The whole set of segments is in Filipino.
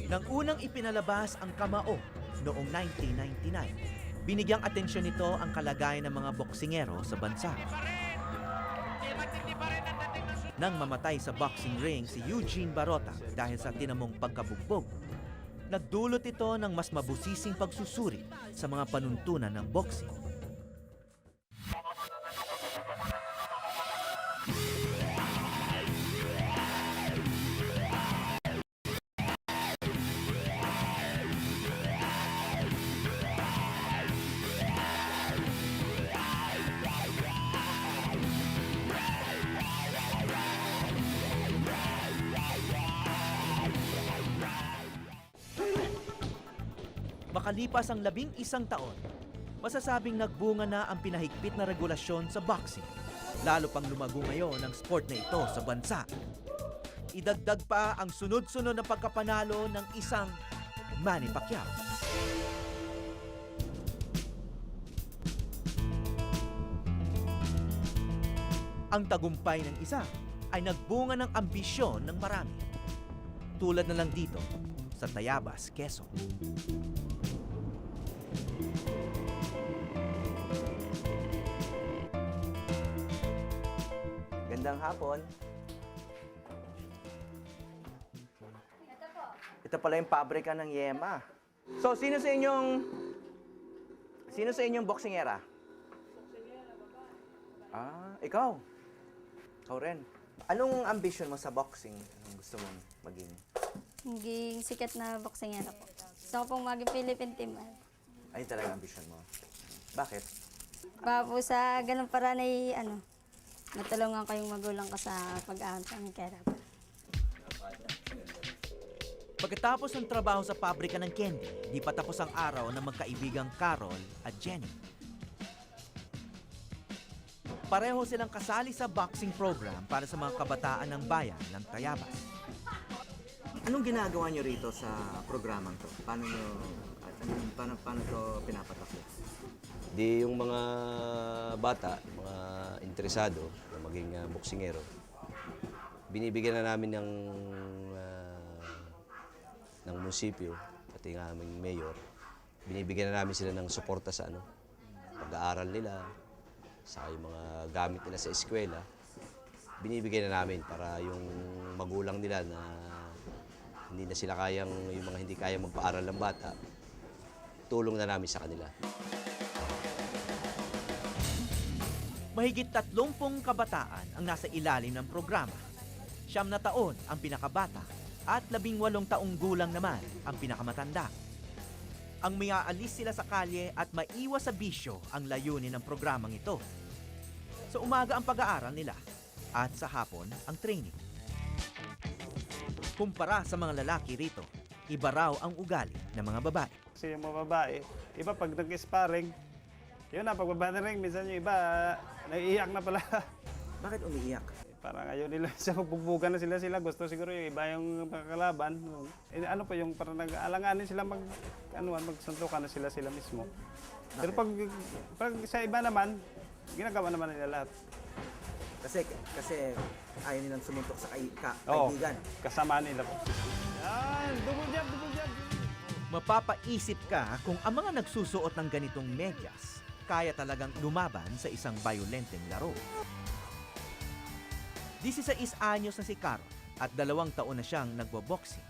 Nang unang ipinalabas ang Kamao noong 1999, binigyang atensyon nito ang kalagayan ng mga boksingero sa bansa. Nang mamatay sa boxing ring si Eugene Barota dahil sa tinamong pagkabugbog, nagdulot ito ng mas mabusising pagsusuri sa mga panuntunan ng boxing. Makalipas ang 11 taon, masasabing nagbunga na ang pinahigpit na regulasyon sa boxing. Lalo pang lumago ngayon ang sport na ito sa bansa. Idagdag pa ang sunod-sunod na pagkapanalo ng isang Manny Pacquiao. Ang tagumpay ng isa ay nagbunga ng ambisyon ng marami. Tulad na lang dito sa Tayabas, Quezon. Gandang hapon. Ito pala yung pabrika ng Yema. So, sino sa inyong boksingera? Ah, ikaw. Ikaw rin. Anong ambition mo sa boxing? Anong gusto mong maging? Maging sikat na boksingera po. Gusto ko pong maging Philippine team. Ay, talaga ambition mo. Bakit? Para po sa ganun paraan ay matulungan ko yung magulang ko sa pag-aaral ng kera. Pagkatapos ng trabaho sa pabrika ng candy, di pa tapos ang araw ng magkaibigang Carol at Jenny. Pareho silang kasali sa boxing program para sa mga kabataan ng bayan ng Tayabas. Anong ginagawa nyo rito sa programang to? Paano to pinapatakbo? Di yung mga bata, mga interesado na maging boksingero, binibigyan na namin ng munisipyo, pati ng aming mayor, binibigyan na namin sila ng suporta sa pag-aaral nila, sa yung mga gamit nila sa eskwela, binibigyan na namin para yung magulang nila na hindi na sila yung mga hindi kayang magpaaral ng bata, tulong na namin sa kanila. Mahigit 30 kabataan ang nasa ilalim ng programa. 9 na taon ang pinakabata at 18 taong gulang naman ang pinakamatanda. Ang mayaalis sila sa kalye at maiwas sa bisyo ang layunin ng programang ito. Sa umaga ang pag-aaral nila at sa hapon ang training. Kumpara sa mga lalaki rito, iba raw ang ugali ng mga babae. Kasi yung mga babae, iba pag nag-sparring, yun na, pagbaba ng ring, minsan yung iba, naiiyak na pala. Bakit umiiyak? Parang ayaw nila siya, magbugbugan na sila. Gusto siguro yung iba yung makakalaban. Ano po yung parang nag-aalanganin sila magsuntukan na sila mismo. Pero pag sa iba naman, ginagawa naman nila lahat. Kasi ayaw nilang sumuntok sa kaibigan. Oo, kasama nila po. Yan, double jab. Mapapaisip ka kung ang mga nagsusuot ng ganitong medyas kaya talagang lumaban sa isang violenteng laro. 16 anyos na si Carol at 2 taon na siyang nagbo-boxing.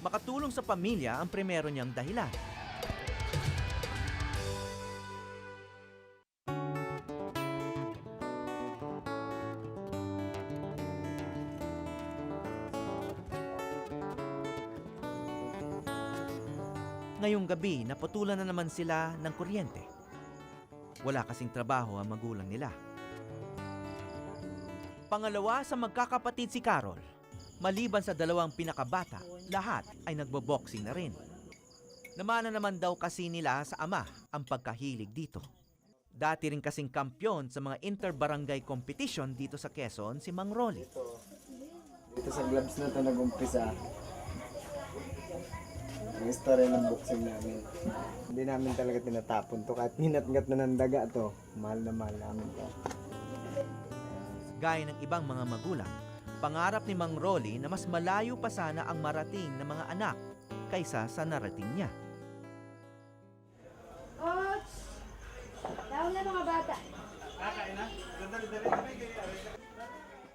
Makatulong sa pamilya ang primero niyang dahilan. Ngayong gabi, naputulan na naman sila ng kuryente. Wala kasing trabaho ang magulang nila. Pangalawa sa magkakapatid si Carol. Maliban sa 2 pinakabata, lahat ay nagbo-boxing na rin. Namana naman daw kasi nila sa ama ang pagkahilig dito. Dati rin kasing kampyon sa mga inter-barangay competition dito sa Quezon si Mang Rolly. Dito sa gloves na ito nag-umpisa. Ang istorya ng boxing namin. Hindi namin talaga tinatapon to. Kahit hinat-ngat na ng daga to, mahal na mahal namin to. Gaya ng ibang mga magulang, Pangarap ni Mang Rolly na mas malayo pa sana ang marating ng mga anak kaysa sa narating niya. Coach! Tawag na mga bata.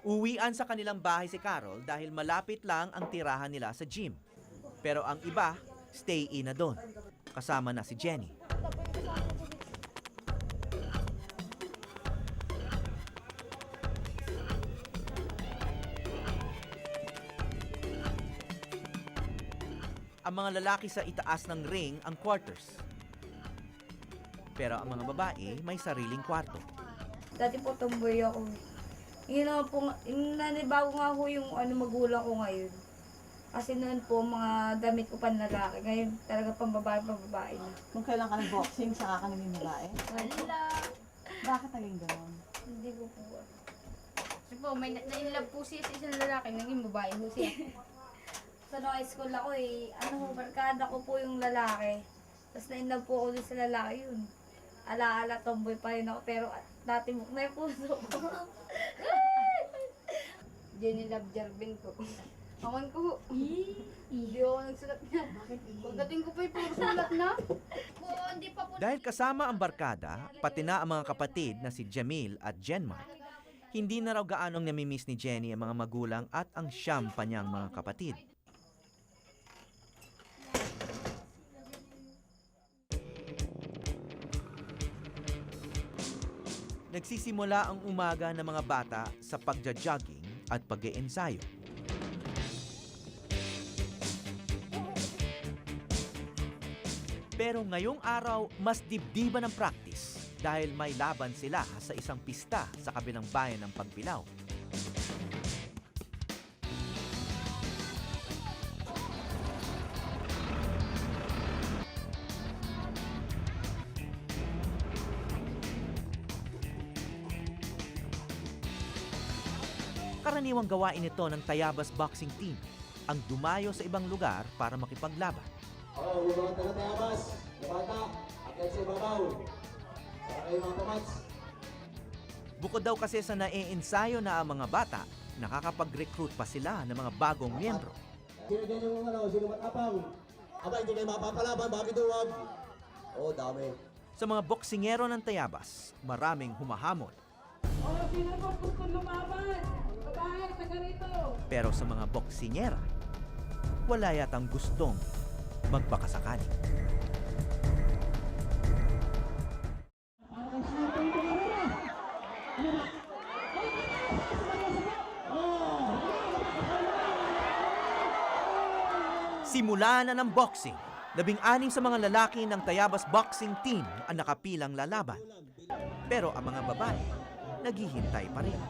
Uwian sa kanilang bahay si Carol dahil malapit lang ang tirahan nila sa gym. Pero ang iba, stay in na doon. Kasama na si Jenny. Ang mga lalaki sa itaas ng ring ang quarters. Pero ang mga babae may sariling kwarto. Dati po tomboy ako. Yun naman po, nanibago nga po yung magulang ko ngayon. Kasi noon po, mga damit ko panlalaki. Ngayon talaga pambabae na. Kung kailan ka nag-boxing, saka ka naging babae? Wala. Bakit naging gano'n? Hindi ko po. Kasi po, may na-inlove po siya sa isang lalaki, naging babae po siya. Sa high school ako barkada ko po yung lalaki. Tapos na-inlove po ako dun sa lalaki yun. Ala-ala, tomboy pa rin ako, pero natibok na yung puso ko. Jenny Love Jarvin po. Awan ko, hindi ako nagsulat niya. Pagdating ko po yung puro sulat na. Po, hindi pa po. Dahil kasama ang barkada, pati na ang mga kapatid na si Jamil at Jenmark, hindi na raw gaanong namimiss ni Jenny ang mga magulang at ang siyam pa niyang mga kapatid. Nagsisimula ang umaga ng mga bata sa pagja-jogging at pag-iensayo. Pero ngayong araw, mas dibdiban ang practice dahil may laban sila sa isang pista sa kabilang bayan ng Pagbilao. Karaniwang gawain ito ng Tayabas Boxing Team, ang dumayo sa ibang lugar para makipaglaban. Yung mga taga-tayabas, yung bata, akit sa ibabaw. Para kayo mga pamats. Bukod daw kasi sa naiensayo na ang mga bata, nakakapag-recruit pa sila ng mga bagong miyembro. Sino dyan yung sino matapang? Aba, hindi kayo mapapalaban, bakit huwag? Oo, dami. Sa mga boksingero ng Tayabas, maraming humahamon. Pero sa mga boksingera, wala yatang gustong magbakasakali. Simula na ng boxing. 16 sa mga lalaki ng Tayabas Boxing Team ang nakapilang lalaban. Pero ang mga babae, naghihintay pa rin.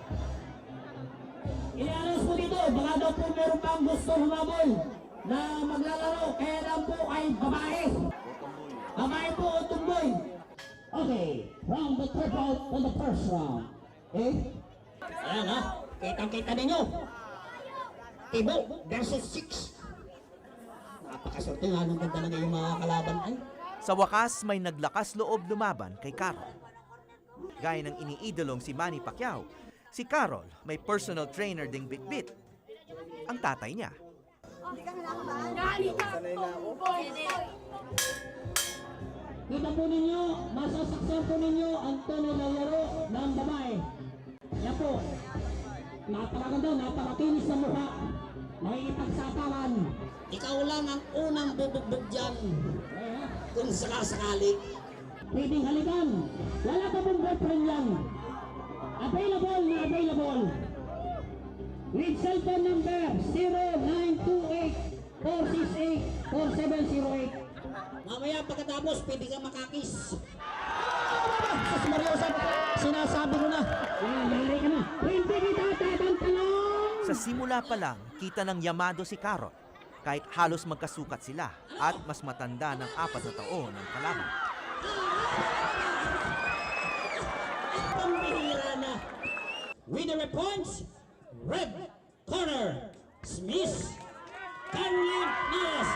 I-aras po dito, baka daw po meron pang gusto humabol na maglalaro, kaya lang po ay babae. Babae po o tumboy. Okay, round the third out on the first round. Okay? Ayan ha, kitang-kita ninyo. Tibo versus 6. Napakaswerte nga nung ganda na yung mga kalaban ay. Sa wakas, may naglakas loob lumaban kay Carol. Gaya ng iniidolong si Manny Pacquiao, si Carol may personal trainer ding bitbit. Ang tatay niya. Kita po ninyo, masasaksan po ninyo ang tunay na laro ng babae. Yan po, napakaganda, napakakinis na mukha. Makikipagsapawan. Ikaw lang ang unang bubugbog dyan. Kung sakasakali. Pwedeng halikan. Wala pa pong boyfriend yan. Available na available. With cellphone number 0928-468-4708. Mamaya pagkatapos, pwede ka makakis. Sus Mariosa, sinasabi ko na. Malay ka na. Pwede kita tatantalong. Sa simula pa lang, kita ng yamado si Carol. Kahit halos magkasukat sila at mas matanda ng 4 na taon ang kalaban. Pambihira na. Winner of points, red corner, Smith, Caroline Nias.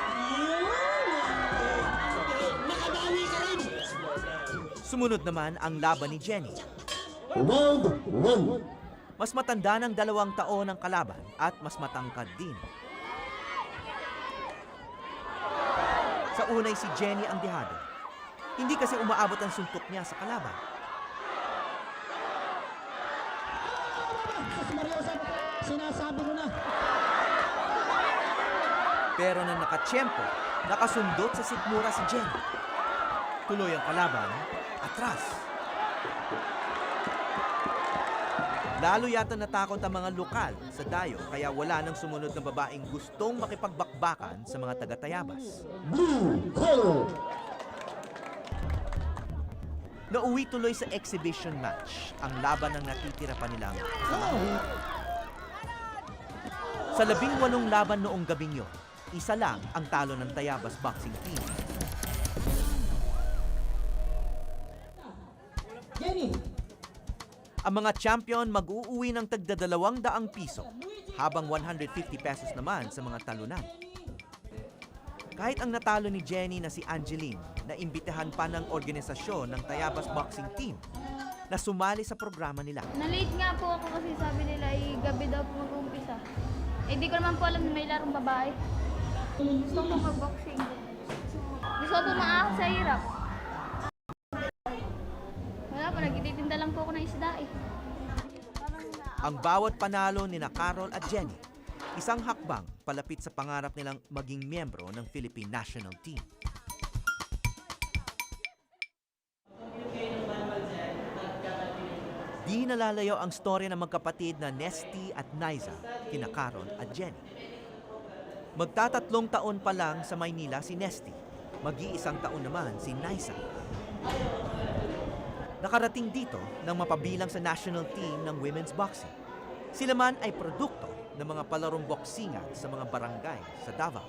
Nakabawi ka rin. Sumunod naman ang laban ni Jenny. Round 1. Mas matanda ng 2 taon ang kalaban at mas matangkad din. Sa unay si Jenny ang dihado. Hindi kasi umaabot ang suntok niya sa kalaban. Sinasabi ko na. Pero nang nakatsyempo, nakasundot sa sikmura si Jenny. Tuloy ang kalaban, atras. Lalo yata natakot ang mga lokal sa dayo kaya wala nang sumunod na babaeng gustong makipagbakbakan sa mga taga-Tayabas. Blue corner. Nauwi tuloy sa exhibition match ang laban ng natitira pa nilang samahan. Sa 18 laban noong gabing yun, isa lang ang talo ng Tayabas boxing team. Jenny! Ang mga champion mag-uuwi ng tagda 200 piso, habang 150 pesos naman sa mga talunan. Kahit ang natalo ni Jenny na si Angeline, na imbitahan pa ng organisasyon ng Tayabas Boxing Team na sumali sa programa nila. Na-late nga po ako kasi sabi nila ay gabi daw po mag-uumpisa. Eh di ko naman po alam na may larong babae. Gusto ko mag-boxing. Gusto ko po maahon sa hirap. Wala po, nagtitinda lang po ako ng isda eh. Ang bawat panalo ni na Carol at Jenny, isang hakbang palapit sa pangarap nilang maging miyembro ng Philippine National Team. Di nalalayo ang storya ng magkapatid na Nesty at Niza, kina Carol at Jenny. Magtatatlong taon pa lang sa Maynila si Nesty, mag-iisang taon naman si Niza. Nakarating dito nang mapabilang sa national team ng women's boxing. Sila man ay produkto ng mga palarong boksingan sa mga barangay sa Davao.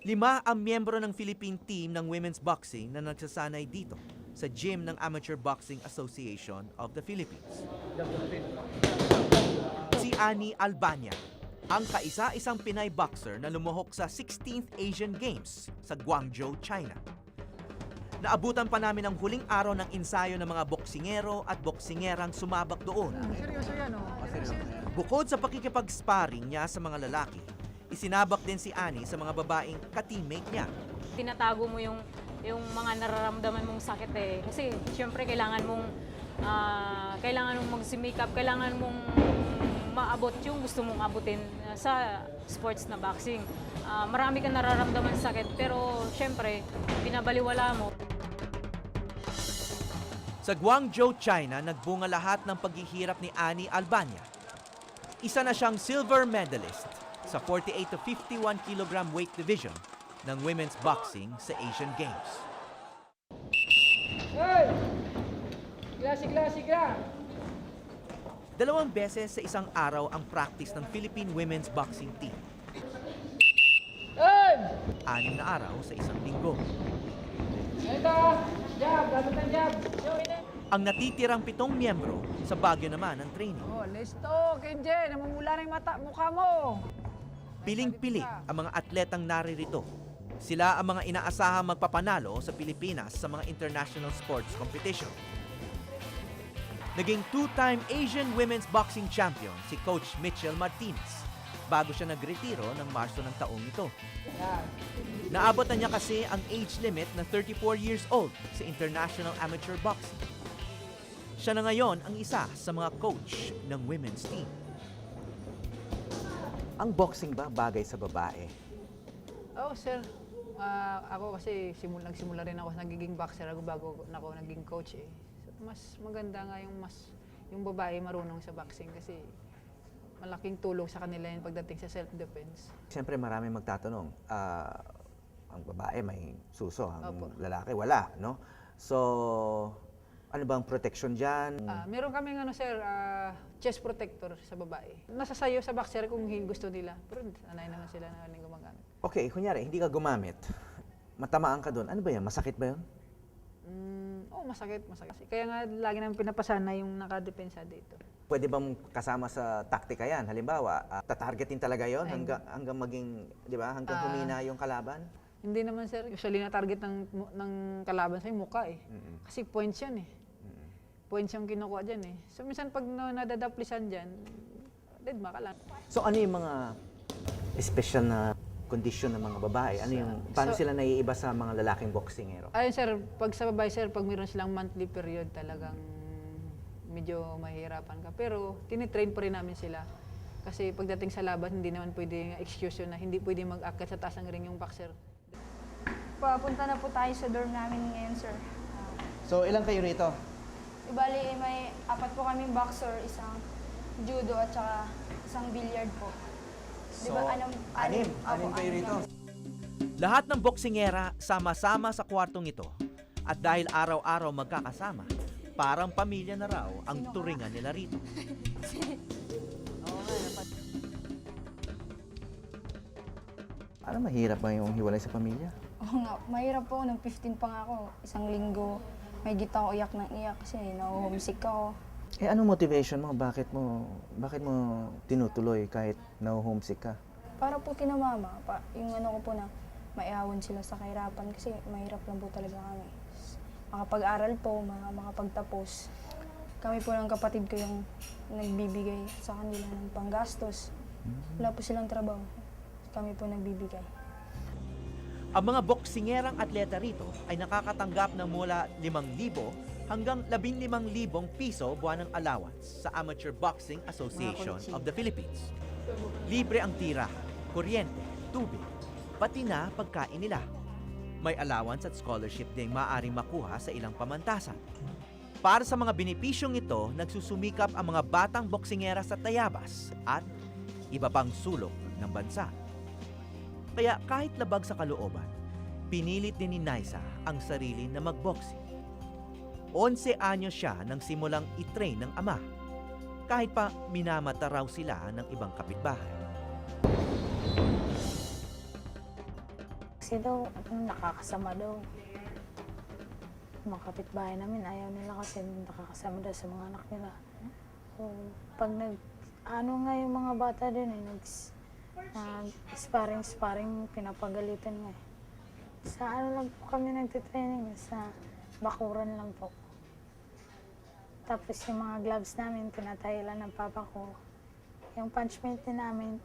5 ang miyembro ng Philippine team ng women's boxing na nagsasanay dito sa gym ng Amateur Boxing Association of the Philippines. Si Annie Albania, ang kaisa-isang Pinay boxer na lumuhok sa 16th Asian Games sa Guangzhou, China. Naabutan pa namin ang huling araw ng ensayo ng mga boksingero at boksingerang sumabak doon. Seryoso yan, oh. Bukod sa pakikipag-sparring niya sa mga lalaki, isinabak din si Annie sa mga babaeng ka-teammate niya. Tinatago mo yung mga nararamdaman mong sakit eh. Kasi siyempre kailangan mong magsimikap, kailangan mong maabot yung gusto mong abutin sa sports na boxing. Marami kang nararamdaman sakit pero siyempre binabaliwala mo. Sa Guangzhou, China, nagbunga lahat ng paghihirap ni Annie Albania. Isa na siyang silver medalist sa 48 to 51 kilogram weight division ng women's boxing sa Asian Games. Hey! Klase ka! 2 beses sa isang araw ang practice ng Philippine women's boxing team. Hey! 6 na araw sa isang linggo. Ito! Jab! Dapat ang jab! Ang natitirang 7 miyembro sa Baguio naman ang training. Oh, listo! Kenje! Namumula na yung mukha mo! Piling-pili ang mga atletang naririto. Sila ang mga inaasahang magpapanalo sa Pilipinas sa mga international sports competition. Naging 2-time Asian Women's Boxing Champion si Coach Mitchell Martinez bago siya nagretiro ng Marso ng taong ito. Naabot na niya kasi ang age limit na 34 years old sa International Amateur Boxing. Siya na ngayon ang isa sa mga coach ng women's team. Ang boxing ba bagay sa babae? Oh, sir. Ako kasi nagsimula rin ako nagiging boxer bago ako naging coach eh. So, mas maganda nga yung babae marunong sa boxing kasi malaking tulong sa kanila yun pagdating sa self-defense. Siyempre marami magtatanong, ang babae may suso, ang lalaki wala, no? So, ano bang protection dyan? Meron kaming chest protector sa babae. Nasa sayo sa boxer kung gusto nila, pero sanay naman sila na gumagamit. Okay, kunyari, hindi ka gumamit, matamaan ka doon, ano ba yan? Masakit ba yun? Oo, masakit. Kaya nga lagi namin pinapasana yung nakadepensa dito. Pwede bang kasama sa taktika yan? Halimbawa, tatargetin talaga yon hanggang maging, di ba, hanggang humina yung kalaban? Hindi naman, sir. Usually na target ng kalaban sa mukha eh. Kasi points yan eh. points yung kinukuha dyan eh. So minsan pag nadadaplisan dyan, dead ka lang. So ano yung mga special na kondisyon ng mga babae? Ano yung, paano sila naiiba sa mga lalaking boksingero? Ayun sir, pag sa babae sir, pag meron silang monthly period talagang medyo mahirapan ka. Pero tinitrain pa rin namin sila. Kasi pagdating sa laban, hindi naman pwede excuse yun na hindi pwede mag-akyat sa taas ng ring yung boxer. Papunta na po tayo sa dorm namin ngayon, sir. So ilang kayo rito? Ibali, may 4 po kaming boxer, isang judo at saka isang billiard po. So, anim kayo rito. Lahat ng boksingera sama-sama sa kwartong ito. At dahil araw-araw magkakasama, parang pamilya na raw ang turingan nila rito. Ano mahirap ba yung hiwalay sa pamilya? Oo nga, mahirap po. Nung 15 pa nga ako, isang linggo, may gita ako iyak ng iyak kasi na-homesick ako. Eh anong motivation mo? Bakit mo tinutuloy kahit na-homesick ka? Para po kina mama, yung ano ko po na maiawan sila sa kahirapan kasi mahirap lang po talaga kami. Makapag-aral po, makapagtapos. Kami po ng kapatid ko yung nagbibigay sa kanila ng panggastos. Wala po silang trabaho. Kami po nagbibigay. Ang mga boksingerang atleta rito ay nakakatanggap ng mula 5,000 hanggang 15,000 piso buwan ng allowance sa Amateur Boxing Association of the Philippines. Libre ang tira, kuryente, tubig, pati na pagkain nila. May allowance at scholarship ding maaaring makuha sa ilang pamantasan. Para sa mga benepisyong ito, nagsusumikap ang mga batang boksingera sa Tayabas at iba pang sulok ng bansa. Kaya kahit labag sa kalooban, pinilit din ni Naisa ang sarili na magboxing. 11 anyos siya nang simulang itrain ng ama, kahit pa minamata raw sila ng ibang kapitbahay. Kasi daw, nakakasama daw. Mga kapitbahay namin, ayaw nila kasi nakakasama daw sa mga anak nila. So, pag nga yung mga bata din sparring, pinapagalitan nga. Sa lang po kami nagtitraining, sa bakuran lang po. Tapos yung mga gloves namin, pinatay lang ng papa ko. Yung punchmate din namin,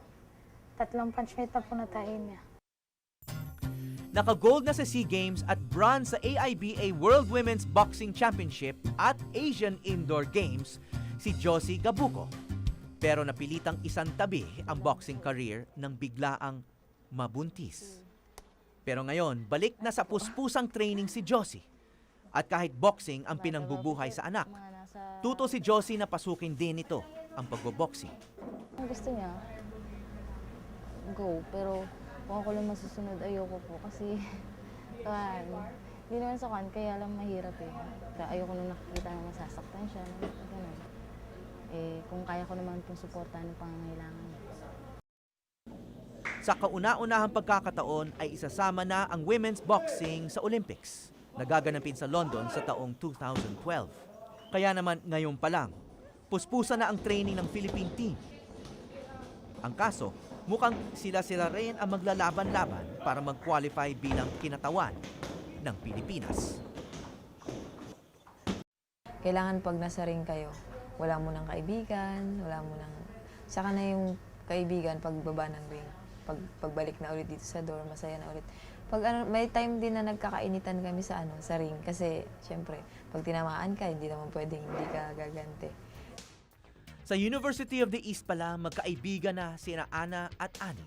3 punchmate na po natayin niya. Naka-gold na sa SEA Games at bronze sa AIBA World Women's Boxing Championship at Asian Indoor Games si Josie Gabuco. Pero napilitang isantabi ang boxing career nang biglaang mabuntis. Pero ngayon, balik na sa puspusang training si Josie. At kahit boxing ang pinangbubuhay sa anak, tuto si Josie na pasukin din ito ang pagbo-boxing. Gusto niya, go. Pero kung ako lang masusunod, ayoko po. Kasi, hindi naman sa kan, kaya lang mahirap eh. Ayoko nung nakikita na masasaktan siya. Ganun. Eh, kung kaya ko naman pong suportahan ng pangangailangan. Sa kauna-unahang pagkakataon ay isasama na ang women's boxing sa Olympics na gaganapin sa London sa taong 2012. Kaya naman ngayon pa lang, puspusa na ang training ng Philippine team. Ang kaso, mukhang sila rin ang maglalaban-laban para mag-qualify bilang kinatawan ng Pilipinas. Kailangan pag nasa ring kayo, wala mo ng kaibigan, saka na yung kaibigan pagbaba ng ring. Pagbalik na ulit dito sa dorm, masaya na ulit. May time din na nagkakainitan kami sa ring kasi syempre, pag tinamaan ka, hindi naman pwedeng hindi ka gagante. Sa University of the East pala, magkaibigan na sina Ana at Ani.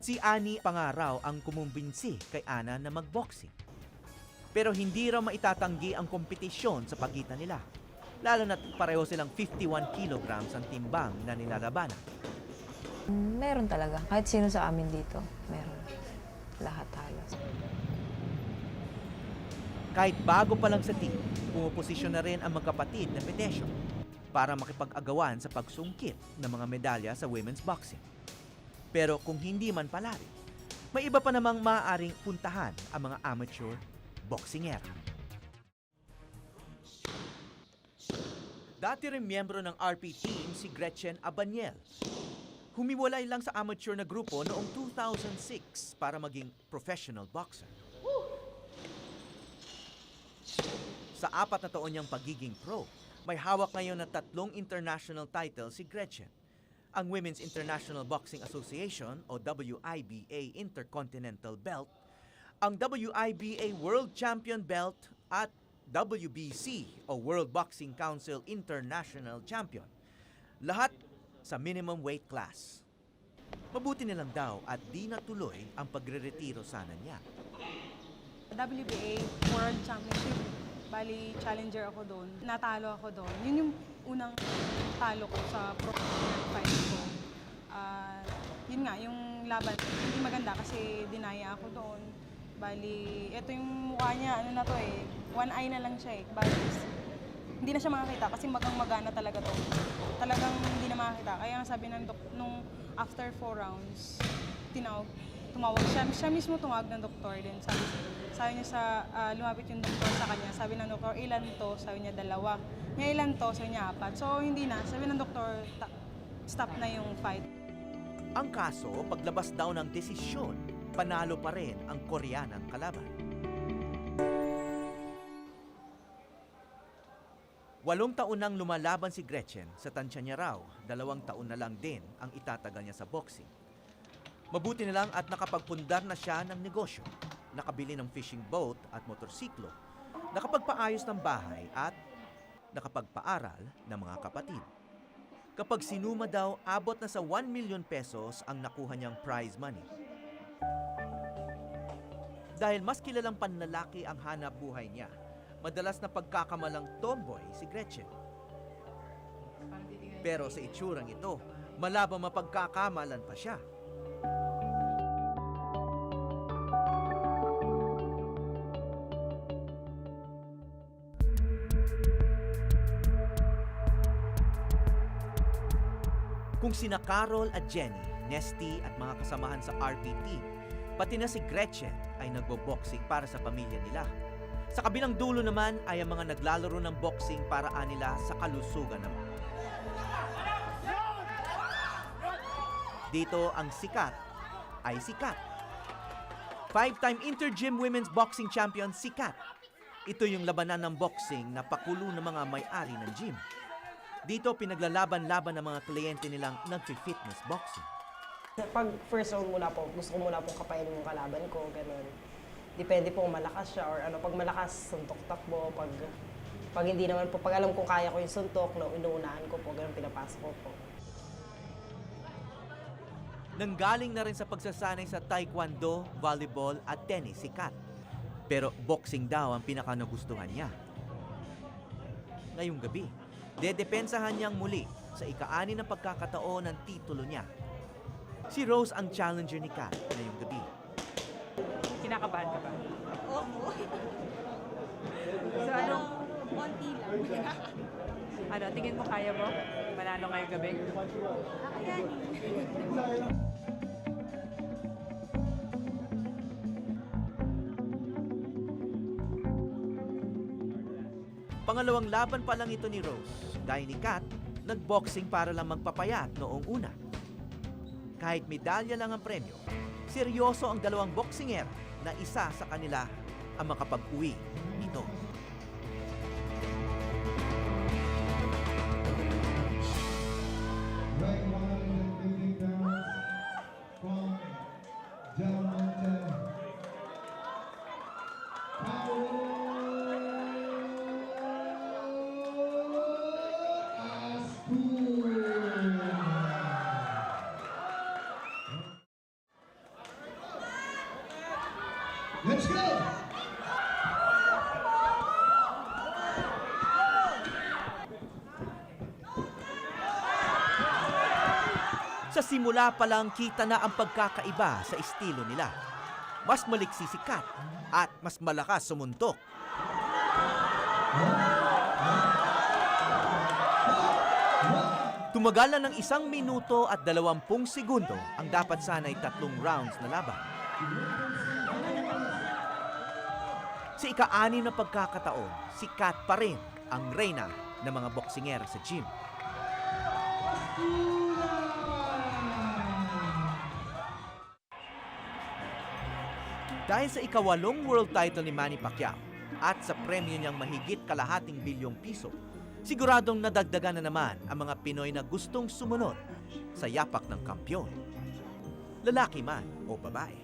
Si Ani pangaraw ang kumumbinsi kay Ana na magboxing. Pero hindi raw maitatanggi ang kompetisyon sa pagitan nila. Lalo na't pareho silang 51 kilograms ang timbang na nilalabanan. Meron talaga. Kahit sino sa amin dito, meron. Lahat halos. Kahit bago pa lang sa team, pumuposisyon na rin ang magkapatid na Petesio para makipag-agawan sa pagsungkit ng mga medalya sa women's boxing. Pero kung hindi man palari, may iba pa namang maaaring puntahan ang mga amateur boksingera. Dati rin miyembro ng RP team si Gretchen Abaniel. Humiwalay lang sa amateur na grupo noong 2006 para maging professional boxer. Sa 4 na taon niyang pagiging pro, May hawak ngayon na 3 international titles si Gretchen. Ang Women's International Boxing Association o WIBA Intercontinental Belt, ang WIBA World Champion Belt at WBC o World Boxing Council International Champion. Lahat sa minimum weight class. Mabuti nilang daw at di natuloy ang pagre-retiro sana niya. WBA World Championship, bali challenger ako doon. Natalo ako doon. Yun yung unang talo ko sa professional fight ko. Yun nga, yung laban, hindi maganda kasi dinaya ako doon. Bali, ito yung mukha niya, ano na to eh, one eye na lang siya eh. Bali, hindi na siya makakita kasi magang-magana talaga to. Talagang hindi na makakita. Kaya sabi ng nung after 4 rounds, tumawag siya. Siya mismo tumawag ng doktor din. Sabi niya lumapit yung doktor sa kanya. Sabi ng doktor, ilan to? Sabi niya 2. Ngayon ilan to? Sabi niya 4. So hindi na. Sabi ng doktor, stop na yung fight. Ang kaso, paglabas daw ng desisyon, panalo pa rin ang Koreanang kalaban. 8 taon nang lumalaban si Gretchen, sa tansya niya raw, 2 taon na lang din ang itatagal niya sa boxing. Mabuti na lang at nakapagpundar na siya ng negosyo, nakabili ng fishing boat at motorsiklo, nakapagpaayos ng bahay at nakapagpaaral ng mga kapatid. Kapag sinuma daw, abot na sa 1 million pesos ang nakuha niyang prize money. Dahil mas kilalang panlalaki ang hanap buhay niya, madalas na pagkakamalang tomboy si Gretchen. Pero sa itsurang ito, malabang mapagkakamalan pa siya. Kung sina Carol at Jenny, Nesty at mga kasamahan sa RPT, pati na si Gretchen ay nagbo-boxing para sa pamilya nila. Sa kabilang dulo naman ay ang mga naglalaro ng boxing para nila sa kalusugan naman. Dito ang sikat ay sikat. 5-time Inter-Gym Women's Boxing Champion sikat. Ito yung labanan ng boxing na pakulo ng mga may-ari ng gym. Dito pinaglalaban-laban ng mga kliyente nilang nag-fitness boxing. Pag first round muna po, gusto ko muna pong kapainin yung kalaban ko, gano'n. Depende po kung malakas siya or ano. Pag malakas, suntok takbo. Pag hindi naman po, pag alam kong kaya ko yung suntok, inuunahan ko po, gano'n pinapasok ko po. Nanggaling na rin sa pagsasanay sa taekwondo, volleyball at tennis si Kat. Pero boxing daw ang pinaka-nagustuhan niya. Ngayong gabi, dedepensahan niyang muli sa ika-6 ng pagkakataon ng titulo niya. Si Rose ang challenger ni Kat ngayong gabi. Kinakabahan ka ba? Opo. So anong... konti lang. Ano, tingin mo kaya mo? Manalo ngayong gabi? Pangalawang laban pa lang ito ni Rose. Dahil ni Kat, nagboxing para lang magpapayat noong una. Kahit medalya lang ang premyo, seryoso ang 2 boksinger na isa sa kanila ang makapag-uwi nito. Let's go! Sa simula pa lang kita na ang pagkakaiba sa estilo nila. Mas maliksi si Kat at mas malakas sumuntok. Tumagal na ng 1 minuto at 20 segundo ang dapat sanay 3 rounds na laban. Sa ika-6 na pagkakataon, si Kat pa rin ang reyna ng mga boksingera sa gym. Dahil sa ika-8 world title ni Manny Pacquiao at sa premyo niyang mahigit kalahating bilyong piso, Siguradong nadagdagan na naman ang mga Pinoy na gustong sumunod sa yapak ng kampyon, lalaki man o babae.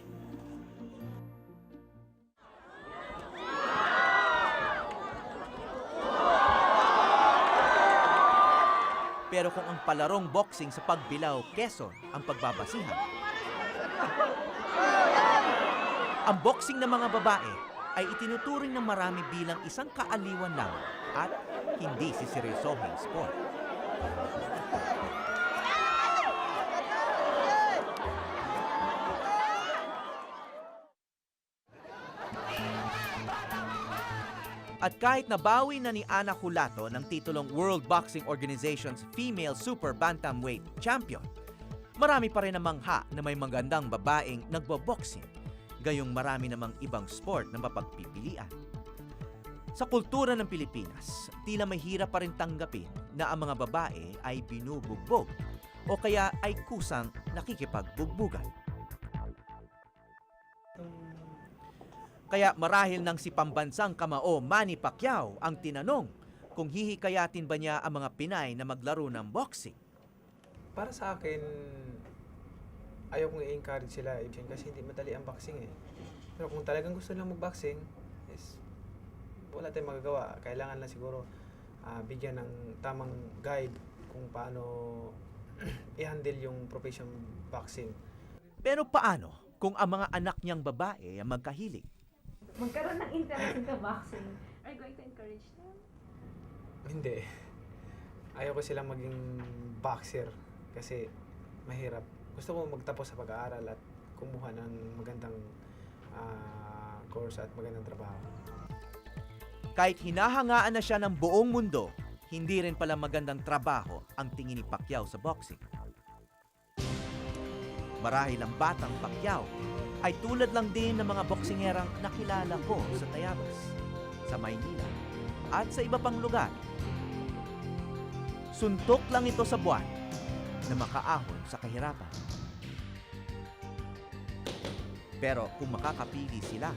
Pero kung ang palarong boxing sa Pagbilao, Quezon ang pagbabasihan, ang boxing ng mga babae ay itinuturing ng marami bilang isang kaaliwan lang at hindi siseryosohing sport. At kahit nabawi na ni Ana Culato ng titulong World Boxing Organization's Female Super Bantamweight Champion, marami pa rin namang na may magandang babaeng nagbo-boxing, gayong marami namang ibang sport na mapagpipilian. Sa kultura ng Pilipinas, tila may hirap pa rin tanggapin na ang mga babae ay binubugbog o kaya ay kusang nakikipagbugbugan. Kaya marahil nang si pambansang kamao Manny Pacquiao ang tinanong kung hihikayatin ba niya ang mga Pinay na maglaro ng boxing. Para sa akin, ayaw kong i-encourage sila kasi hindi madali ang boxing eh. Pero kung talagang gusto nilang mag-boxing, is wala tayong magagawa. Kailangan lang siguro bigyan ng tamang guide kung paano i-handle yung profession boxing. Pero paano kung ang mga anak niyang babae ang magkahilig? Magkaroon ng interest sa boxing. Are you going to encourage them? Hindi. Ayaw ko silang maging boxer kasi mahirap. Gusto ko magtapos sa pag-aaral at kumuha ng magandang course at magandang trabaho. Kahit hinahangaan na siya ng buong mundo, hindi rin pala magandang trabaho ang tingin ni Pacquiao sa boxing. Marahil ang batang Pacquiao ay tulad lang din ng mga boksingerang nakilala ko sa Tayabas, sa Maynila, at sa iba pang lugar. Suntok lang ito sa buwan na makaahon sa kahirapan. Pero kung makakapili sila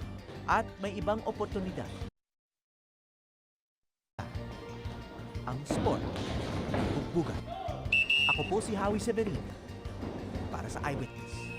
at may ibang oportunidad, ang sport ng bugbugan. Ako po si Howie Severino para sa Eyewitness.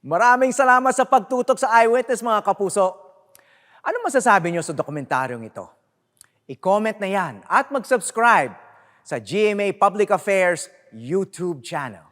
Maraming salamat sa pagtutok sa Eyewitness, mga kapuso. Ano masasabi niyo sa dokumentaryong ito? I-comment na yan at mag-subscribe sa GMA Public Affairs YouTube channel.